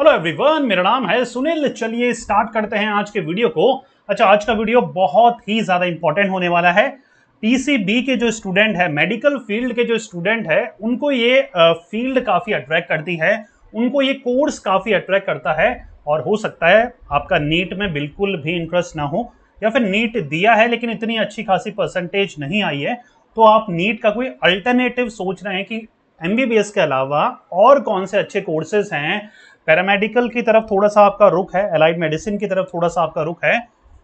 Hello everyone, मेरा नाम है सुनील। चलिए स्टार्ट करते हैं आज के वीडियो को। अच्छा, आज का वीडियो बहुत ही ज्यादा इंपॉर्टेंट होने वाला है। पीसीबी के जो स्टूडेंट है, मेडिकल फील्ड के जो स्टूडेंट है, उनको ये फील्ड काफी अट्रैक्ट करती है, उनको ये कोर्स काफी अट्रैक्ट करता है। और हो सकता है आपका नीट में बिल्कुल भी इंटरेस्ट ना हो, या फिर नीट दिया है लेकिन इतनी अच्छी खासी परसेंटेज नहीं आई है, तो आप नीट का कोई अल्टरनेटिव सोच रहे हैं कि एमबीबीएस के अलावा और कौन से अच्छे कोर्सेज हैं। पैरामेडिकल की तरफ थोड़ा सा आपका रुख है, एलाइड मेडिसिन की तरफ थोड़ा सा आपका रुख है,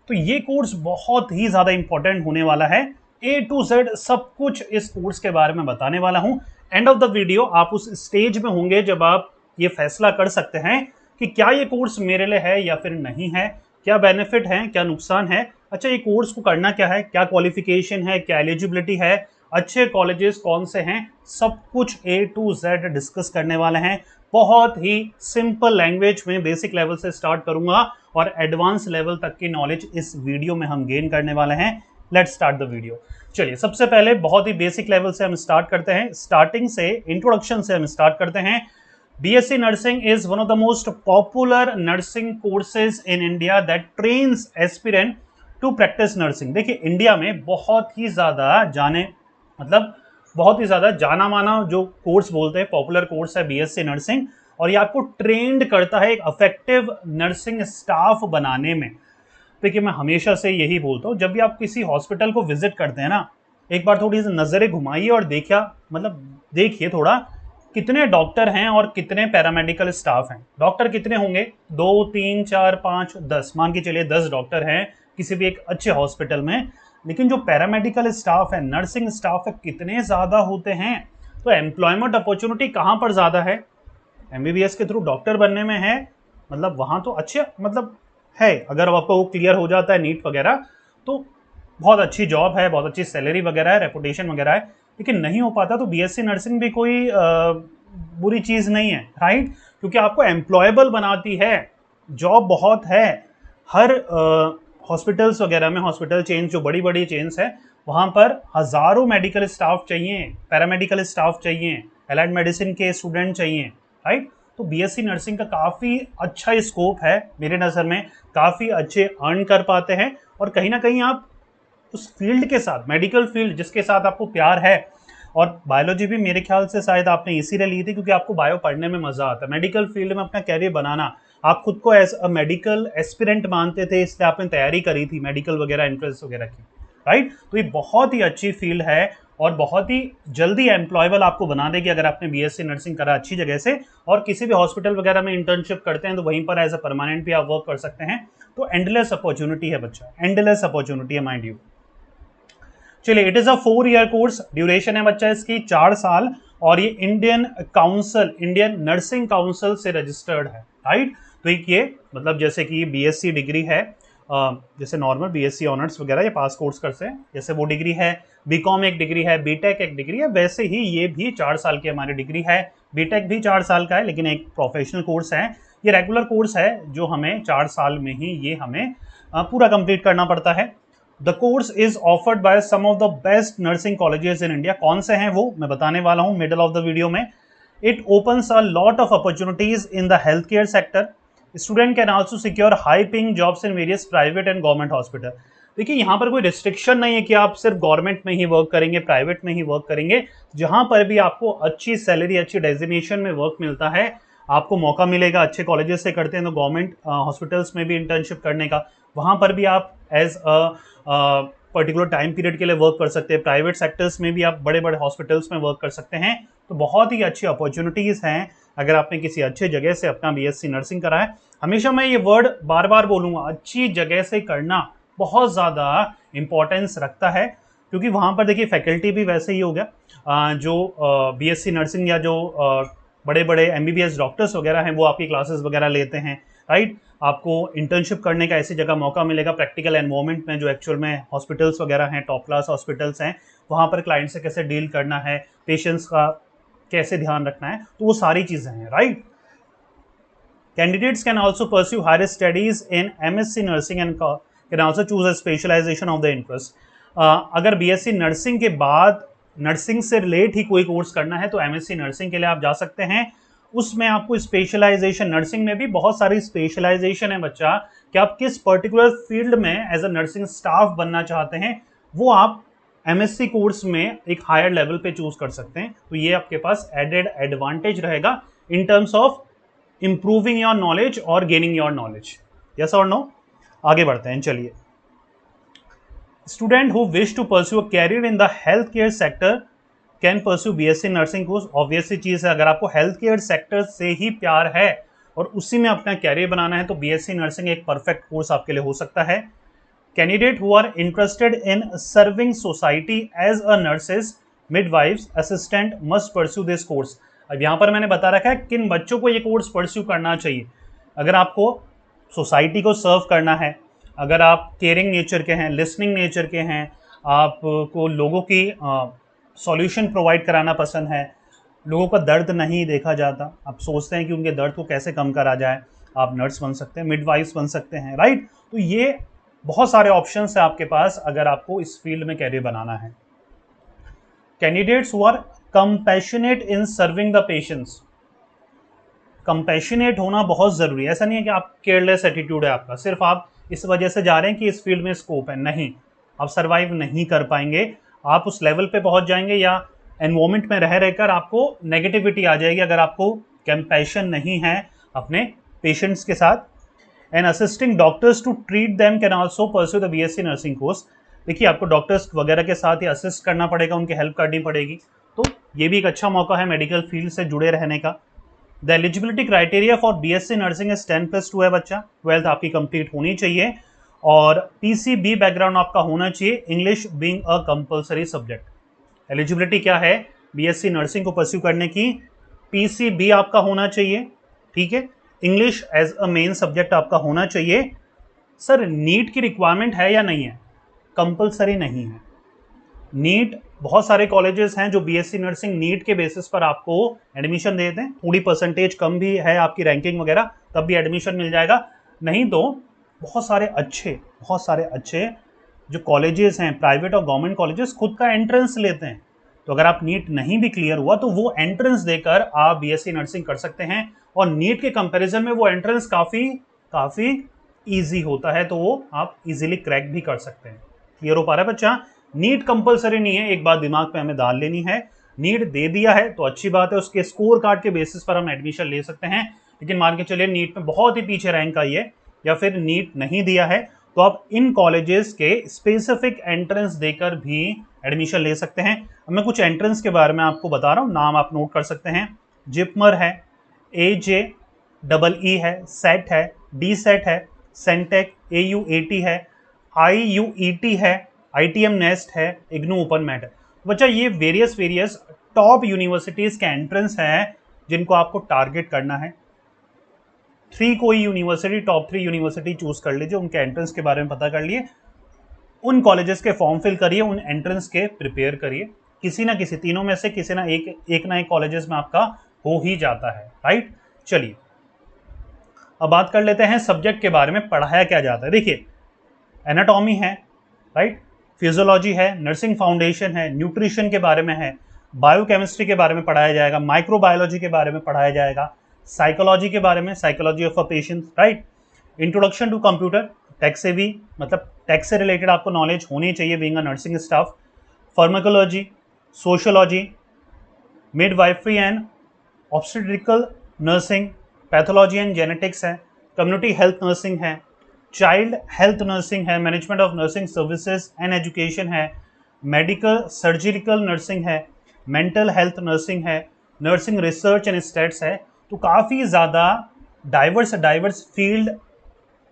तो ये कोर्स बहुत ही ज्यादा इंपॉर्टेंट होने वाला है। ए टू जेड सब कुछ इस कोर्स के बारे में बताने वाला हूं। एंड ऑफ द वीडियो आप उस स्टेज में होंगे जब आप ये फैसला कर सकते हैं कि क्या ये कोर्स मेरे लिए है या फिर नहीं है, क्या बेनिफिट है, क्या नुकसान है। अच्छा, ये कोर्स को करना क्या है, क्या क्वालिफिकेशन है, क्या एलिजिबिलिटी है, अच्छे कॉलेजेस कौन से हैं, सब कुछ ए टू जेड डिस्कस करने वाले हैं। बहुत ही सिंपल लैंग्वेज में बेसिक लेवल से स्टार्ट करूंगा और एडवांस लेवल तक की नॉलेज इस वीडियो में हम गेन करने वाले हैं। Let's start the video. चलिए, सबसे पहले बहुत ही बेसिक लेवल से हम स्टार्ट करते हैं, स्टार्टिंग से, इंट्रोडक्शन से हम स्टार्ट करते हैं। BSc Nursing is one of the most popular nursing courses in India that trains aspirant to practice nursing। देखिए, इंडिया में बहुत ही ज्यादा बहुत ही ज्यादा जाना माना जो कोर्स बोलते हैं, पॉपुलर कोर्स है BSc नर्सिंग, और ये आपको ट्रेंड करता है एक अफेक्टिव नर्सिंग स्टाफ बनाने में। देखिए, मैं हमेशा से यही बोलता हूँ, जब भी आप किसी हॉस्पिटल को विजिट करते हैं ना, एक बार थोड़ी सी नजरें घुमाइए और देखिए थोड़ा कितने डॉक्टर हैं और कितने पैरामेडिकल स्टाफ हैं। डॉक्टर कितने होंगे? 2 3 4 5 10, मान के चलिए 10 डॉक्टर हैं किसी भी एक अच्छे हॉस्पिटल में। लेकिन जो पैरामेडिकल स्टाफ है, नर्सिंग स्टाफ है, कितने ज्यादा होते हैं। तो एम्प्लॉयमेंट अपॉर्चुनिटी कहां पर ज्यादा है? एमबीबीएस के थ्रू डॉक्टर बनने में है। वहां तो अच्छे है, अगर आपको वो क्लियर हो जाता है नीट वगैरह, तो बहुत अच्छी जॉब है, बहुत अच्छी सैलरी वगैरह है, रेपुटेशन वगैरह है। लेकिन नहीं हो पाता तो बीएससी नर्सिंग भी कोई बुरी चीज नहीं है, राइट? क्योंकि आपको एम्प्लॉयबल बनाती है, जॉब बहुत है। हर हॉस्पिटल्स वगैरह में, हॉस्पिटल चेन्स जो बड़ी बड़ी चेन्स है, वहां पर हजारों मेडिकल स्टाफ चाहिए, पैरामेडिकल स्टाफ चाहिए, एलाइड मेडिसिन के स्टूडेंट चाहिए, राइट? तो बीएससी नर्सिंग का काफी अच्छा स्कोप है मेरे नजर में, काफी अच्छे अर्न कर पाते हैं। और कहीं ना कहीं आप उस फील्ड के साथ, मेडिकल फील्ड जिसके साथ आपको प्यार है, और बायोलॉजी भी मेरे ख्याल से शायद आपने इसीलिए ली थी क्योंकि आपको बायो पढ़ने में मजा आता है, मेडिकल फील्ड में अपना कैरियर बनाना, आप खुद को एज अ मेडिकल एस्पिरेंट मानते थे, इसलिए आपने तैयारी करी थी मेडिकल वगैरह एंट्रेंस वगैरह की, राइट? तो ये बहुत ही अच्छी फील्ड है और बहुत ही जल्दी एम्प्लॉयबल आपको बना देगी अगर आपने बीएससी नर्सिंग करा अच्छी जगह से, और किसी भी हॉस्पिटल वगैरह में इंटर्नशिप करते हैं तो वहीं पर एज अ परमानेंट भी आप वर्क कर सकते हैं। तो एंडलेस अपॉर्चुनिटी है बच्चा, एंडलेस अपॉर्चुनिटी है, माइंड यू। चलिए, it is a 4 year course, duration है बच्चा इसकी 4 साल, और ये इंडियन नर्सिंग काउंसिल से रजिस्टर्ड है, राइट? तो ये जैसे कि बीएससी डिग्री है, जैसे नॉर्मल बीएससी ऑनर्स वगैरह ये पास कोर्स करते हैं, जैसे वो डिग्री है, बीकॉम एक डिग्री है, बीटेक एक डिग्री है, वैसे ही ये भी 4 साल की हमारी डिग्री है। बीटेक भी 4 साल का है, लेकिन एक प्रोफेशनल कोर्स है। ये रेगुलर कोर्स है जो हमें 4 साल में ही ये हमें पूरा कंप्लीट करना पड़ता है। The course is offered by some of the best nursing colleges in India. कौन से हैं वो मैं बताने वाला हूं मिडिल ऑफ द वीडियो में। It opens a lot of opportunities in the health care sector. Student can also secure high paying jobs in various private and government hospital. देखिए, यहाँ पर कोई रिस्ट्रिक्शन नहीं है कि आप सिर्फ गवर्नमेंट में ही वर्क करेंगे, प्राइवेट में ही वर्क करेंगे। जहां पर भी आपको अच्छी सैलरी, अच्छी डेजिग्नेशन में वर्क मिलता है, आपको मौका मिलेगा, अच्छे कॉलेजेस से करते हैं तो गवर्नमेंट हॉस्पिटल्स में भी इंटर्नशिप करने का, वहां पर भी आप as a particular time period के लिए वर्क कर सकते हैं। प्राइवेट सेक्टर्स में भी आप बड़े बड़े हॉस्पिटल्स में वर्क कर सकते हैं। तो बहुत ही अच्छी अपॉर्चुनिटीज हैं अगर आपने किसी अच्छे जगह से अपना बीएससी नर्सिंग करा है। हमेशा मैं ये वर्ड बार बार बोलूंगा, अच्छी जगह से करना बहुत ज़्यादा इंपॉर्टेंस रखता है, क्योंकि वहाँ पर देखिए फैकल्टी भी वैसे ही हो गया, जो बीएससी नर्सिंग या जो बड़े बड़े एमबीबीएस डॉक्टर्स वगैरह हैं वो आपकी क्लासेस वगैरह लेते हैं, राइट? आपको इंटर्नशिप करने का ऐसी जगह मौका मिलेगा, प्रैक्टिकल एनवायरनमेंट में, जो एक्चुअल में हॉस्पिटल्स वगैरह हैं, टॉप क्लास हॉस्पिटल्स हैं, वहाँ पर क्लाइंट से कैसे डील करना है, पेशेंट्स का कैसे ध्यान रखना है, तो वो सारी चीज़ें हैं, right? Candidates can also pursue higher studies in MSc Nursing and can also choose a specialization of the interest। अगर बीएससी नर्सिंग के बाद नर्सिंग से रिलेट ही कोई कोर्स करना है तो एमएससी नर्सिंग के लिए आप जा सकते हैं। उसमें आपको स्पेशलाइजेशन, नर्सिंग में भी बहुत सारी स्पेशलाइजेशन है बच्चा, कि आप किस पर्टिकुलर फील्ड में एज अ नर्सिंग स्टाफ बनना चाहते हैं, वो आप एमएससी कोर्स में एक हायर लेवल पे चूज कर सकते हैं। तो ये आपके पास एडेड एडवांटेज रहेगा in terms of improving your knowledge और गेनिंग योर नॉलेज। यस और नो? आगे बढ़ते हैं, चलिए। Student who wish to pursue a career in the health care sector can pursue BSc nursing course. Obviously चीज है, अगर आपको हेल्थ केयर सेक्टर से ही प्यार है और उसी में अपना कैरियर बनाना है तो बीएससी नर्सिंग एक परफेक्ट कोर्स आपके लिए हो सकता है। Candidate who are interested in serving society as a nurses, midwifes, assistant must pursue this course. अब यहाँ पर मैंने बता रखा है किन बच्चों को ये कोर्स परस्यू करना चाहिए। अगर आपको सोसाइटी को सर्व करना है, अगर आप केयरिंग नेचर के हैं, लिसनिंग नेचर के हैं, आपको लोगों की सॉल्यूशन प्रोवाइड कराना पसंद है, लोगों का दर्द नहीं देखा जाता, आप सोचते हैं कि उनके दर्द को कैसे कम करा जाए, आप नर्स बन सकते हैं, मिडवाइफ्स बन सकते हैं, राइट। तो ये बहुत सारे ऑप्शंस है आपके पास अगर आपको इस फील्ड में कैरियर बनाना है। Candidates who are compassionate in serving the patients. Compassionate होना बहुत जरूरी है। ऐसा नहीं है कि आप केयरलेस एटीट्यूड है आपका, सिर्फ आप इस वजह से जा रहे हैं कि इस फील्ड में स्कोप है, नहीं, आप सर्वाइव नहीं कर पाएंगे। आप उस लेवल पे पहुंच जाएंगे या एनवायरमेंट में रह रहकर आपको नेगेटिविटी आ जाएगी अगर आपको कंपैशन नहीं है अपने पेशेंट्स के साथ। And assisting doctors to treat them can also pursue the BSc nursing course. देखिए, आपको डॉक्टर्स वगैरह के साथ ही असिस्ट करना पड़ेगा, उनकी हेल्प करनी पड़ेगी, तो ये भी एक अच्छा मौका है मेडिकल फील्ड से जुड़े रहने का। The eligibility criteria for BSc nursing is 10+2 है बच्चा, 12th आपकी कंप्लीट होनी चाहिए और पीसीबी बैकग्राउंड आपका होना चाहिए, English being a compulsory subject. Eligibility क्या है बीएससी नर्सिंग को परस्यू करने की? पीसीबी आपका होना चाहिए, ठीक है, English as a main subject आपका होना चाहिए। सर, नीट की रिक्वायरमेंट है या नहीं है? कंपलसरी नहीं है। नीट, बहुत सारे कॉलेजेस हैं जो बीएससी नर्सिंग नीट के बेसिस पर आपको एडमिशन देते हैं, थोड़ी परसेंटेज कम भी है आपकी रैंकिंग वगैरह तब भी एडमिशन मिल जाएगा, नहीं तो बहुत सारे अच्छे जो कॉलेजेस हैं, प्राइवेट और गवर्नमेंट कॉलेजेस, खुद का एंट्रेंस लेते हैं। तो अगर आप नीट नहीं भी क्लियर हुआ तो वो एंट्रेंस देकर आप बीएससी नर्सिंग कर सकते हैं और नीट के कंपैरिजन में वो एंट्रेंस काफ़ी ईजी होता है, तो वो आप इजीली क्रैक भी कर सकते हैं। क्लियर हो पा रहा है बच्चा? नीट कंपलसरी नहीं है, एक बात दिमाग पे हमें डाल लेनी है। नीट दे दिया है तो अच्छी बात है, उसके स्कोर कार्ड के बेसिस पर हम एडमिशन ले सकते हैं, लेकिन मान के चलिए नीट में बहुत ही पीछे रैंक आई है या फिर नीट नहीं दिया है तो आप इन कॉलेजेस के स्पेसिफिक एंट्रेंस देकर भी एडमिशन ले सकते हैं। अब मैं कुछ एंट्रेंस के बारे में आपको बता रहा हूँ, नाम आप नोट कर सकते हैं। जिपमर है, AJEE है, सेट है, डी सेट है, सेंटेक, AUAT है, IUET है, ITM नेस्ट है, इग्नू ओपन मैट है। बच्चा, ये वेरियस टॉप यूनिवर्सिटीज के एंट्रेंस हैं जिनको आपको टारगेट करना है। कोई यूनिवर्सिटी, टॉप 3 यूनिवर्सिटी चूज कर लीजिए, उनके एंट्रेंस के बारे में पता कर लिए, उन कॉलेजेस के फॉर्म फिल करिए, उन एंट्रेंस के प्रिपेयर करिए, किसी ना किसी तीनों में से किसी ना एक कॉलेजेस में आपका हो ही जाता है, राइट। चलिए अब बात कर लेते हैं सब्जेक्ट के बारे में, पढ़ाया क्या जाता है। देखिए, एनाटॉमी है, राइट, फिजियोलॉजी है, नर्सिंग फाउंडेशन है, न्यूट्रिशन के बारे में है, बायोकेमिस्ट्री के बारे में पढ़ाया जाएगा, माइक्रोबायोलॉजी के बारे में पढ़ाया जाएगा, साइकोलॉजी के बारे में, psychology of a patient, right, introduction to computer, tech से भी, मतलब टेक से रिलेटेड आपको नॉलेज होनी चाहिए being a nursing staff, pharmacology, sociology, midwifery and obstetrical nursing, pathology and genetics है, कम्युनिटी हेल्थ नर्सिंग है, चाइल्ड हेल्थ नर्सिंग है, management of nursing services and education है, मेडिकल सर्जिकल नर्सिंग है, mental health nursing है, nursing research and states है। तो काफ़ी ज़्यादा डाइवर्स फील्ड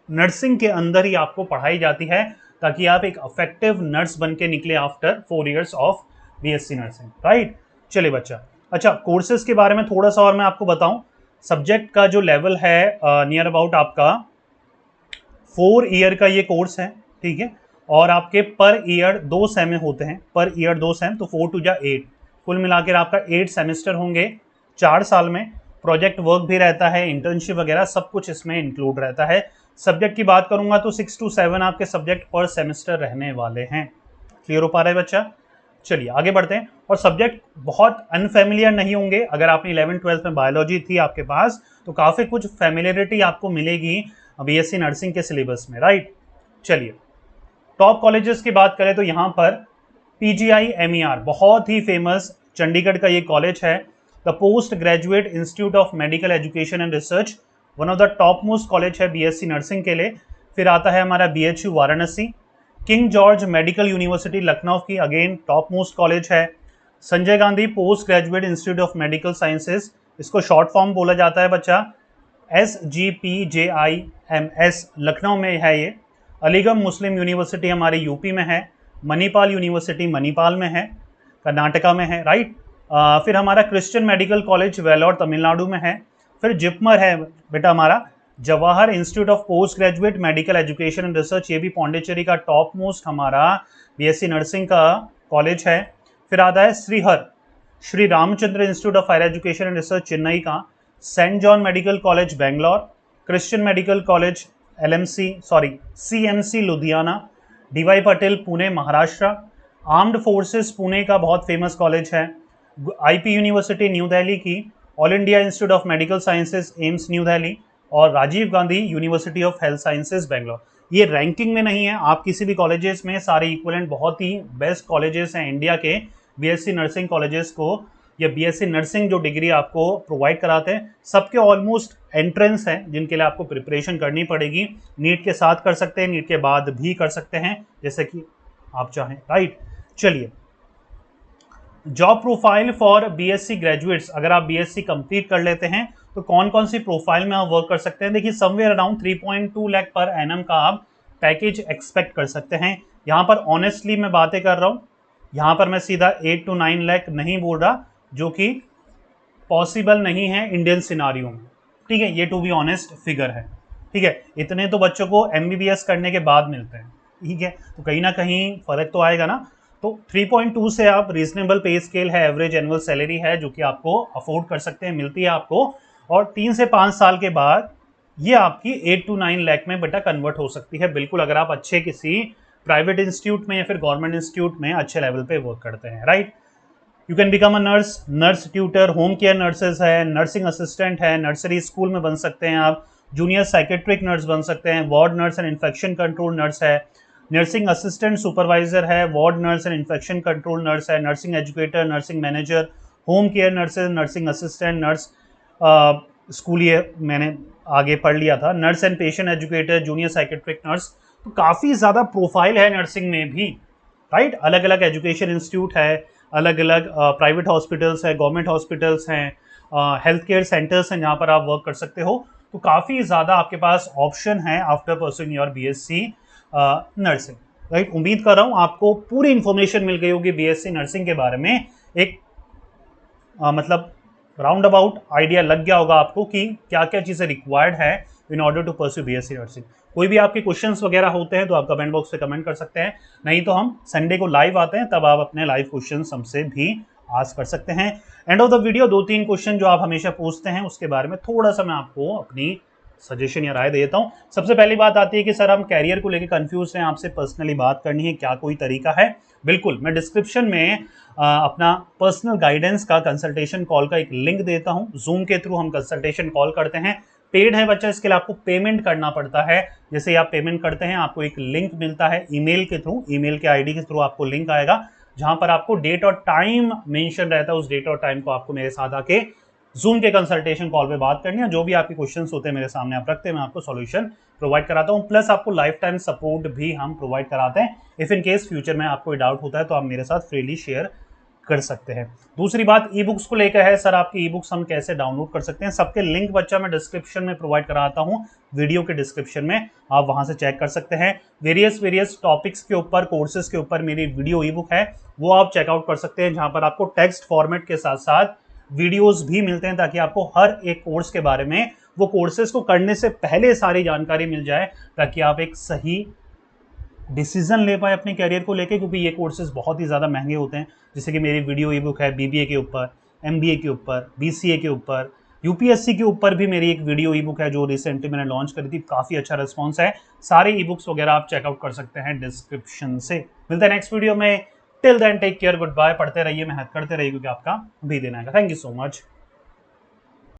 नर्सिंग के अंदर ही आपको पढ़ाई जाती है ताकि आप एक इफेक्टिव नर्स बन के निकले after 4 years of BSc nursing, right. चलिए बच्चा, अच्छा, कोर्सेज के बारे में थोड़ा सा और मैं आपको बताऊं। सब्जेक्ट का जो लेवल है नियर अबाउट आपका 4 year का ये कोर्स है, ठीक है, और आपके पर ईयर 2 सेम होते हैं, पर ईयर 2 सेम, तो 4 2 8, कुल मिलाकर आपका 8 सेमेस्टर होंगे 4 साल में। प्रोजेक्ट वर्क भी रहता है, इंटर्नशिप वगैरह सब कुछ इसमें इंक्लूड रहता है। सब्जेक्ट की बात करूंगा तो 6 to 7 आपके सब्जेक्ट पर सेमेस्टर रहने वाले हैं। क्लियर हो पा रहा है बच्चा? चलिए आगे बढ़ते हैं। और सब्जेक्ट बहुत अनफेमिलियर नहीं होंगे। अगर आपने 11th-12th में बायोलॉजी थी आपके पास तो काफ़ी कुछ फेमिलियरिटी आपको मिलेगी बीएससी नर्सिंग के सिलेबस में, राइट। चलिए टॉप कॉलेजेस की बात करें तो यहाँ पर पीजीआई एमईआर बहुत ही फेमस चंडीगढ़ का ये कॉलेज है। The post graduate institute of medical education and research, one of the top most college है बीएससी नर्सिंग के लिए। फिर आता है हमारा BHU Varanasi, king George medical university Lucknow की अगेन टॉप मोस्ट कॉलेज है। Sanjay Gandhi post graduate institute of medical sciences, इसको शॉर्ट फॉर्म बोला जाता है बच्चा, SGPJIMS, लखनऊ में है ये। अलीगढ़ मुस्लिम यूनिवर्सिटी हमारे यूपी में है। मणिपाल यूनिवर्सिटी मणिपाल में है, कर्नाटका में है, राइट। फिर हमारा Christian medical college Vellore Tamil Nadu में है। फिर जिपमर है बेटा हमारा, Jawahar institute of post graduate medical education and research, ये भी पौंडीचेरी का टॉप मोस्ट हमारा बीएससी नर्सिंग का कॉलेज है। फिर आता है Shri Ramachandra institute of higher education and research Chennai का, Saint John medical college Bangalore, Christian medical college CMC Ludhiana, DY Patel Pune Maharashtra, armed forces Pune का बहुत फेमस कॉलेज है, IP यूनिवर्सिटी न्यू दिल्ली की, all India institute of medical sciences AIIMS new Delhi, और Rajiv Gandhi university of health sciences Bangalore. ये ranking में नहीं है, आप किसी भी कॉलेजेस में सारे इक्वलेंट बहुत ही बेस्ट कॉलेजेस हैं इंडिया के बीएससी नर्सिंग कॉलेजेस को, या बीएससी नर्सिंग जो डिग्री आपको प्रोवाइड कराते हैं सबके ऑलमोस्ट एंट्रेंस हैं जिनके लिए आपको प्रिपरेशन करनी पड़ेगी। नीट के साथ कर सकते हैं, नीट के बाद भी कर सकते हैं, जैसे कि आप चाहें, राइट। चलिए job profile for BSc graduates, अगर आप बीएससी कंप्लीट कर लेते हैं तो कौन कौन सी प्रोफाइल में आप वर्क कर सकते हैं। देखिए somewhere around 3.2 lakh per annum का आप पैकेज एक्सपेक्ट कर सकते हैं। यहाँ पर ऑनेस्टली मैं बातें कर रहा हूँ, यहाँ पर मैं सीधा 8 to 9 लाख नहीं बोल रहा, जो कि पॉसिबल नहीं है इंडियन सिनारियो में, ठीक है। ये टू बी ऑनेस्ट फिगर है, ठीक है। इतने तो बच्चों को MBBS करने के बाद मिलते हैं, ठीक है, तो कहीं ना कहीं फर्क तो आएगा ना। तो 3.2 से आप रीजनेबल पे स्केल है, एवरेज एनुअल सैलरी है जो कि आपको अफोर्ड कर सकते हैं, मिलती है आपको। और 3 से 5 साल के बाद ये आपकी 8 to 9 लाख में बेटा कन्वर्ट हो सकती है, बिल्कुल, अगर आप अच्छे किसी प्राइवेट इंस्टीट्यूट में या फिर गवर्नमेंट इंस्टीट्यूट में अच्छे लेवल पे वर्क करते हैं, right. You can become a nurse tutor, home care nurses है, नर्सिंग असिस्टेंट है, नर्सरी स्कूल में बन सकते हैं आप, जूनियर साइकेट्रिक नर्स बन सकते हैं, ward nurse and infection control nurse है, नर्सिंग असिस्टेंट सुपरवाइजर है, ward nurse and infection control nurse है, nursing educator, nursing manager, home care nurses, nursing assistant, nurse school, ये मैंने आगे पढ़ लिया था, nurse and patient educator, junior psychiatric nurse. तो काफ़ी ज़्यादा प्रोफाइल है नर्सिंग में भी, राइट। अलग अलग एजुकेशन इंस्टीट्यूट है, अलग अलग प्राइवेट हॉस्पिटल्स है, गवर्नमेंट हॉस्पिटल्स हैं, हेल्थ केयर सेंटर्स हैं जहाँ पर आप वर्क कर सकते हो। तो काफ़ी ज़्यादा आपके पास ऑप्शन है after pursuing your BSc nursing, right. उम्मीद कर रहा हूँ आपको पूरी इंफॉर्मेशन मिल गई होगी BSc नर्सिंग के बारे में, एक मतलब राउंड अबाउट आइडिया लग गया होगा आपको कि क्या क्या चीज़ें रिक्वायर्ड है in order to pursue BSc nursing. कोई भी आपके क्वेश्चंस वगैरह होते हैं तो आप कमेंट बॉक्स से कमेंट कर सकते हैं, नहीं तो हम संडे को लाइव आते हैं तब आप अपने लाइव क्वेश्चंस हमसे भी आस्क कर सकते हैं। End of the video 2-3 question जो आप हमेशा पूछते हैं उसके बारे में थोड़ा सा मैं आपको अपनी सजेशन या राय देता हूं। सबसे पहली बात आती है कि सर हम कैरियर को लेकर कंफ्यूज हैं, आपसे पर्सनली बात करनी है, क्या कोई तरीका है। बिल्कुल, मैं डिस्क्रिप्शन में अपना पर्सनल गाइडेंस का कंसल्टेशन कॉल का एक लिंक देता हूं, जूम के थ्रू हम कंसल्टेशन कॉल करते हैं। पेड है बच्चा, इसके लिए आपको पेमेंट करना पड़ता है। जैसे ही आप पेमेंट करते हैं आपको एक लिंक मिलता है ईमेल के थ्रू, ईमेल के आईडी के थ्रू आपको लिंक आएगा जहां पर आपको डेट और टाइम मेंशन रहता है। उस डेट और टाइम को आपको मेरे साथ आके जूम के कंसल्टेशन कॉल पे बात करनी है। जो भी आपके क्वेश्चंस होते हैं मेरे सामने आप रखते हैं, मैं आपको सॉल्यूशन प्रोवाइड कराता हूं, प्लस आपको लाइफ टाइम सपोर्ट भी हम प्रोवाइड कराते हैं। इफ इन केस फ्यूचर में आपको डाउट होता है तो आप मेरे साथ फ्रीली शेयर कर सकते हैं। दूसरी बात ई बुक्स को लेकर है, सर आपकी ई बुक्स हम कैसे डाउनलोड कर सकते हैं। सबके लिंक बच्चा मैं डिस्क्रिप्शन में प्रोवाइड कराता हूं, वीडियो के डिस्क्रिप्शन में आप वहां से चेक कर सकते हैं। वेरियस टॉपिक्स के ऊपर, कोर्सेज के ऊपर मेरी वीडियो ई बुक है, वो आप चेकआउट कर सकते हैं, जहां पर आपको टेक्स्ट फॉर्मेट के साथ साथ वीडियोस भी मिलते हैं ताकि आपको हर एक कोर्स के बारे में, वो कोर्सेज को करने से पहले सारी जानकारी मिल जाए, ताकि आप एक सही डिसीजन ले पाए अपने कैरियर को लेके, क्योंकि ये कोर्सेज बहुत ही ज़्यादा महंगे होते हैं। जैसे कि मेरी वीडियो ई बुक है BBA के ऊपर, MBA के ऊपर, BCA के ऊपर, UPSC के ऊपर भी मेरी एक वीडियो ई बुक है जो रिसेंटली मैंने लॉन्च करी थी, काफ़ी अच्छा रिस्पॉन्स है। सारे ई बुक्स वगैरह आप चेकआउट कर सकते हैं डिस्क्रिप्शन से। मिलते हैं नेक्स्ट वीडियो में। Till then take care, good bye. पढ़ते रहिए, मेहनत करते रहिए, क्योंकि आपका भी दिन आएगा। Thank you so much.